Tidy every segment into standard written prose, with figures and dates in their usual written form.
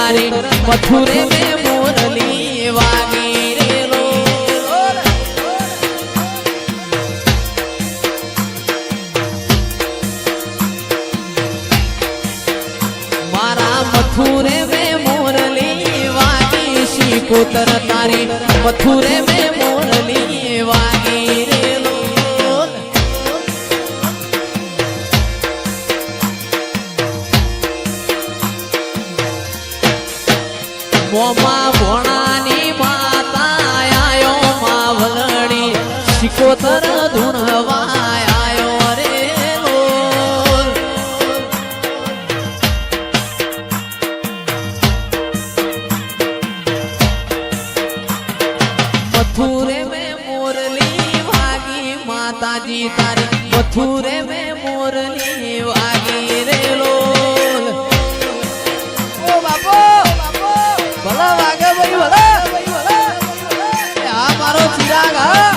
તારી મથુરે મેં મોરલી વાગી રે લોલ મારા મથુરે મેં મોરલી વાગી શિકોતર તારી મથુરે મેં મોરલી વાગી રે લોલ મોમાં ભોણાની માતા આયો માવલડી શિકોતર ધૂણવા આયો રે લોલ મથુરે મેં મોરલી વાગી માતાજી તારી મથુરે મેં મોરલી વાગી રે લોલ ઓ બાપો ભલા વાગે ભાઈ ભલા આ મારો ચિરાગ હા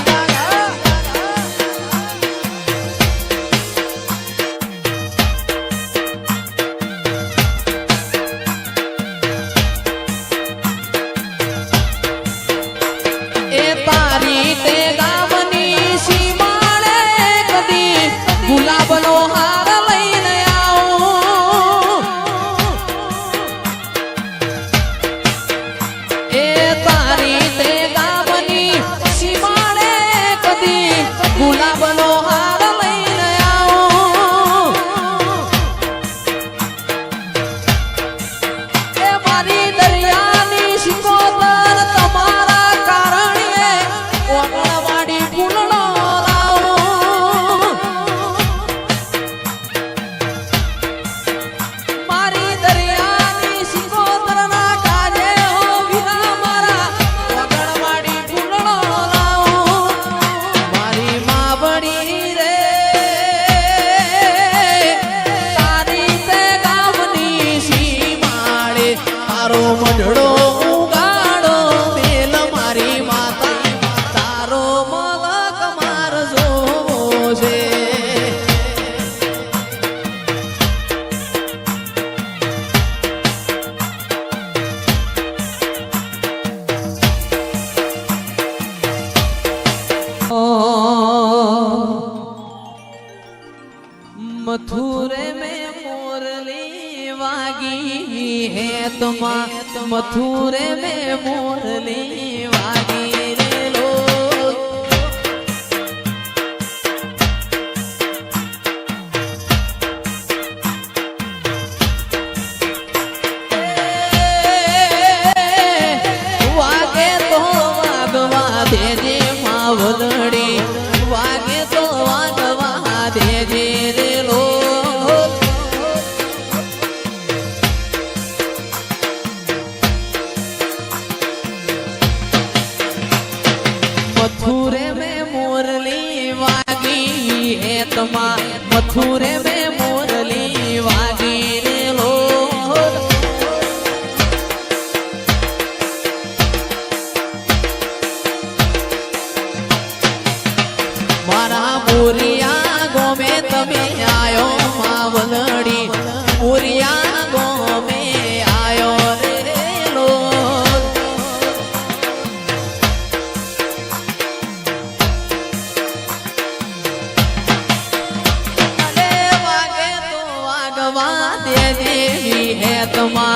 એ તારી તે ગામની સીમાડે કદી ગુલાબનો હાર લઈને આવું એ તારી તે ગામની સીમાડે કદી ગુલાબનો હાર લઈને આવું એ મારી દરિયાની શિકોતર તમારા કારણે ઓગણવાડી ફૂલનો લાવું મારી દરિયાની શિકોતરના કાજે હો વીરા મારા ઓગણવાડી ફૂલનો લાવું મારી માવડી રે તારી તે ગામની સીમાડે તારો મઢડો ઉગાડો મેલ મારી માતા તારો મલક માર જોવો છે मथुरे में मोरली वागी है तुमा मथुरे में मोरली वागी रे लोल वागे तो वागवा देजे मावलड़ी वागे तो वागवा देजे रे लोल मथुरे में मोरली वागी है तमा मथुरे में मोरली वागी रे लोल मारा मोरिया गोमे तमे आयो मावलड़ी मोरिया गोमे आयो रे लोल अरे वागे तो वागवा दे देवी है तमा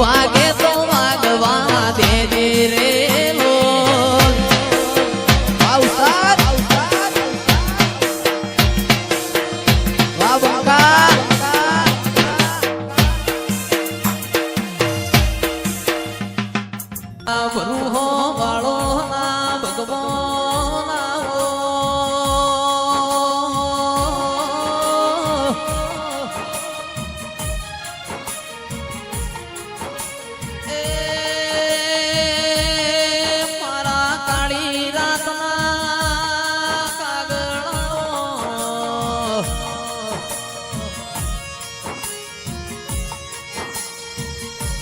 वागे तो वागवा दे दे रे लोल औसाद वाह बंका भरू हो वालो ना भगवान हो मारा काली रातना कागड़ो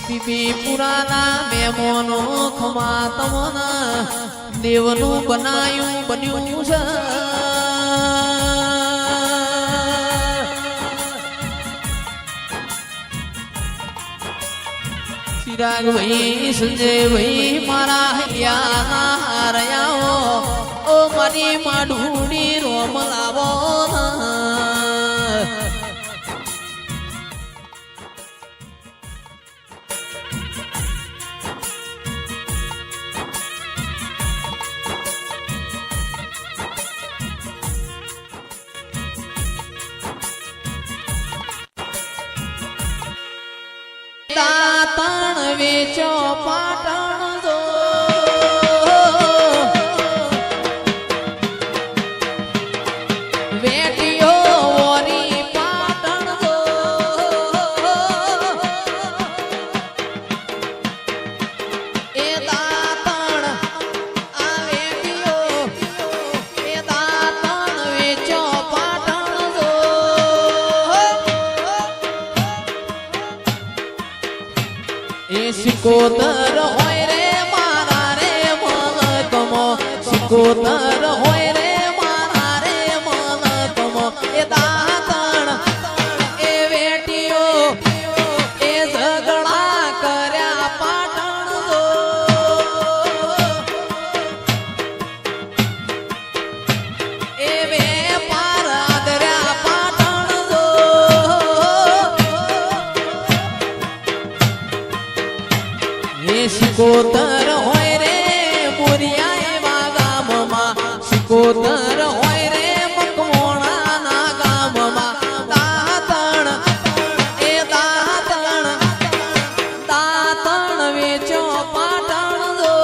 बीबी पुराना मेमोनो खमा तमोना देवनु बनायु बन्यु छ ચિરાગ ભાઈ સંજય ભાઈ મારા હૈયાના હારયાઓ ઓ મારી માડુડી રોમ લાવો દાતણ વેચો પાટણ જો વેટીઓ ઓરી પાટણ જો એ દાતણ આ વેટીઓ એ દાતણ વેચો પાટણ જો એ સિકોતર હોય રે મારા રે મલકમો સિકોતર હોય રે મારા રે મલકમો એ દાતણ એ વેટીઓ એ ઝઘડા કર્યા પાટણ જો એ વેપાર આદર્યા પાટણ જો સિકોતર હોય રે બોરિયા એવા ગામમાં સિકોતર હોય રે મકવાણાના ગામમાં દાતણ એ દાતણ દાતણ વેચો પાટણ જો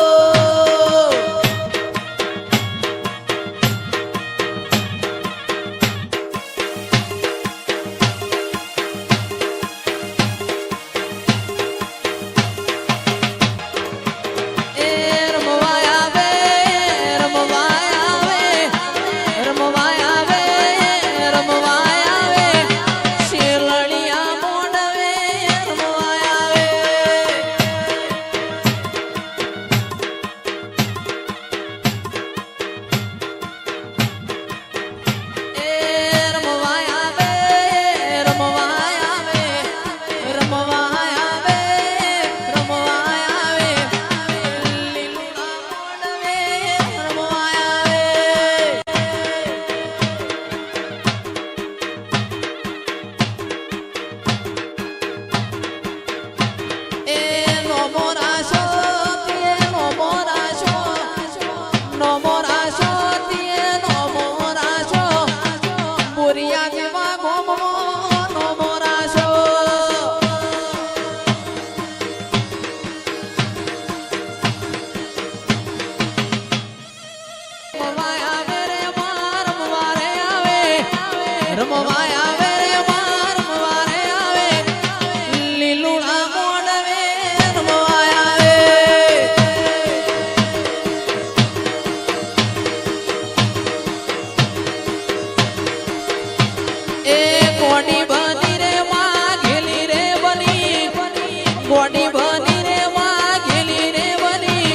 ગોડી બની રે વાઘેલી રે બની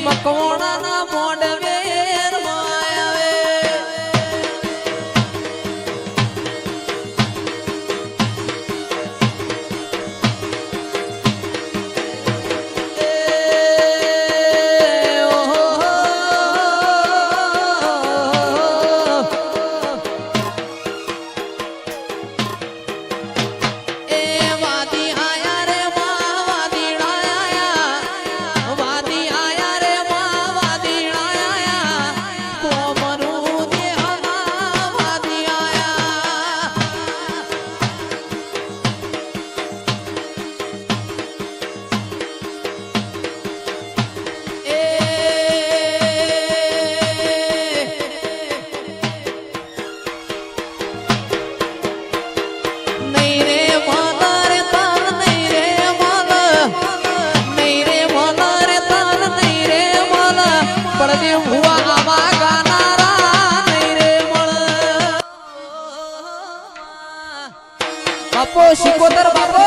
મકવાણાના મોડવે રમાવે બાપો સિકોતર બાપો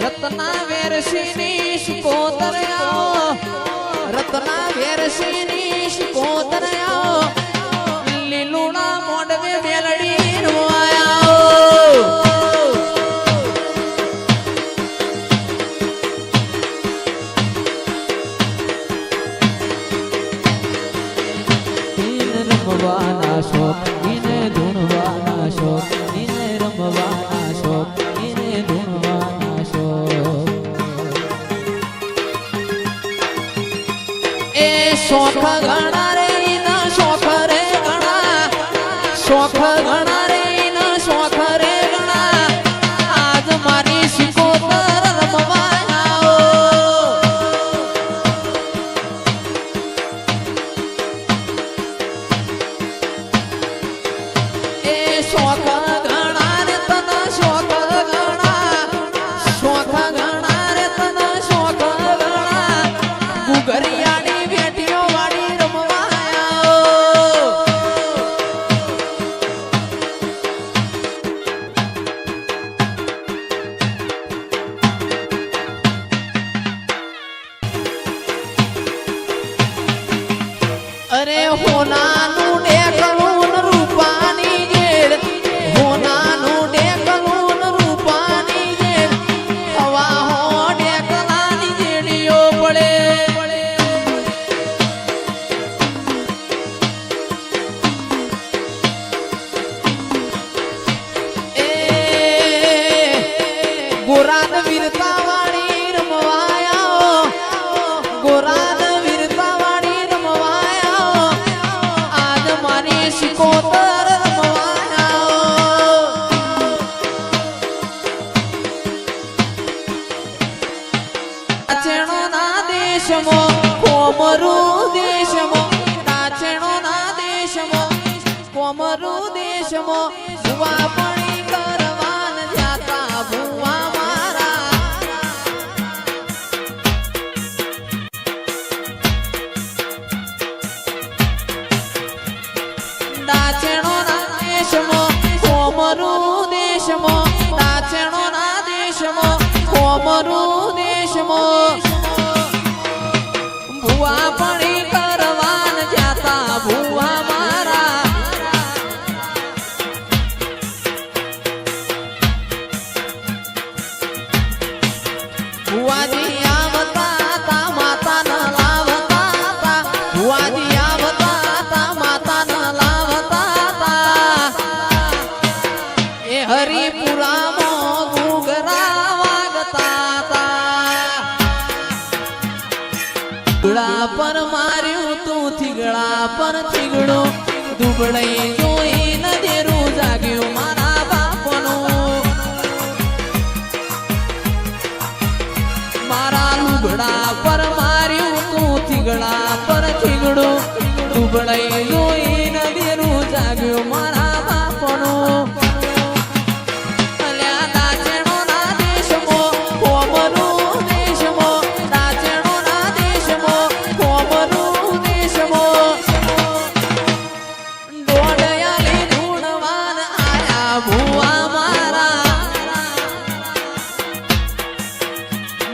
રત્ના વેરસીની સિકોતર આવો રત્ના વેરસીની સિકોતર આવો ધૂણવાના શોખ એને ધૂણવાના શોખ એને રમવાના શોખ એને ધૂણવાના શોખ એ શોખ ઘણા રે ના શોખ રે ઘણા શોખ ઘણા રે ના શોખ રે ઘણા આજ મારી શિકોતર રમવા આવો એ શોખ ઘણા રે તના શોખ ઘણા શોખ ઘણા રે તના શોખ ઘણા ગુગરિયાની બેટીઓ વાળી રમવા આવો અરે હોનાનું ડેકલું રૂપાની ગેડ હોનાનું ડેકલું રૂપાની ગેડ હવા હો ડેકલાની જેડીઓ પડે એ ગોરાન વીરતા વાળી રમવાયા ગોરાન વીરતા વાળી રમવાયા આજ મારી શિકોતર રમવાયા નાચેણો ના દેશમો કોમરું દેશમો નાચેણો ના દેશમો કોમરું દેશમો ભુવા પણી કરવાન જાતા ભુવા મારા નાચેણો ના દેશમો કોમરું દેશમો નાચેણો ના દેશમો કોમરું દેશમો ભુવા પણી કરવાન જાતા ભુવા મારા ભુવાજી આવતા તા માતા ન લાવતા તા ભુવાજી આવતા તા માતા ન લાવતા તા એ હરિપુરામાં ઘૂઘરા વાગતા તા થીગડા પર માર્યું તું થીગડા પર થીગડો દુબળઈ જોઈ નદેરું જાગ્યું મારા બાપનું મારા લુગડા પર માર્યું તું થીગડા પર થીગડો દુબળઈ જોઈ નદેરું જાગ્યું મારા બાપનું અલ્યા નાચેણો ના દેશમો કોમરું દેશમો નાચેણો ના દેશમો કોમરું દેશમો ડોડયાલી ધૂણવાન આયા ભુવા મારા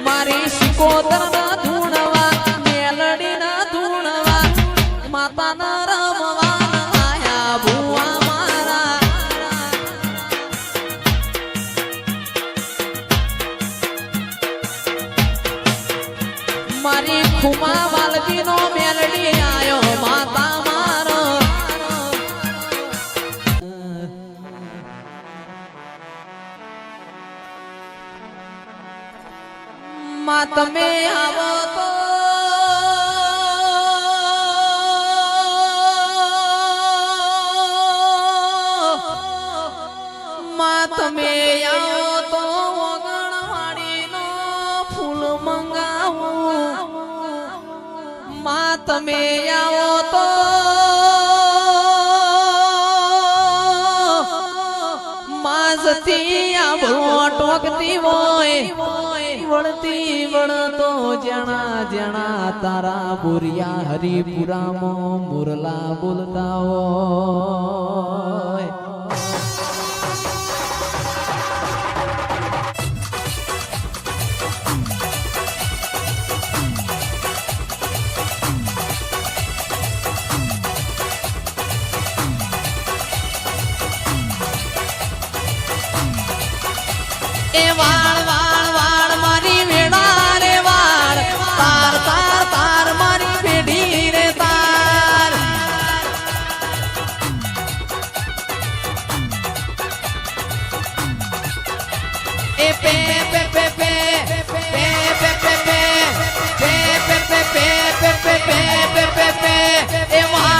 મારી શિકોતર ના ધૂણવા મેલડી ના ધૂણવા માતા ના રમવાન આયા ભુવા મારા મારી ખુમા વાલજી નો મેલડી આયો માતા મારો માં તમે આવો તો માં તમે આવો તો ઓગણવાડીનો ફૂલ મંગાવું માં તમે આવો તો માં જતી આંબળો ટોકતી હોય વળતી વળતો જણા જણા તારા બોરિયા હરિપુરામાં મુરલા બોલતા હોય એ વાળ વાળ વાળ મારી વેડા રે વાળ તાર તાર તાર મારી પેઢી રે તાર એ પે પે પે પે પે પે પે પે પે પે પે પે પે પે પે પે પે એ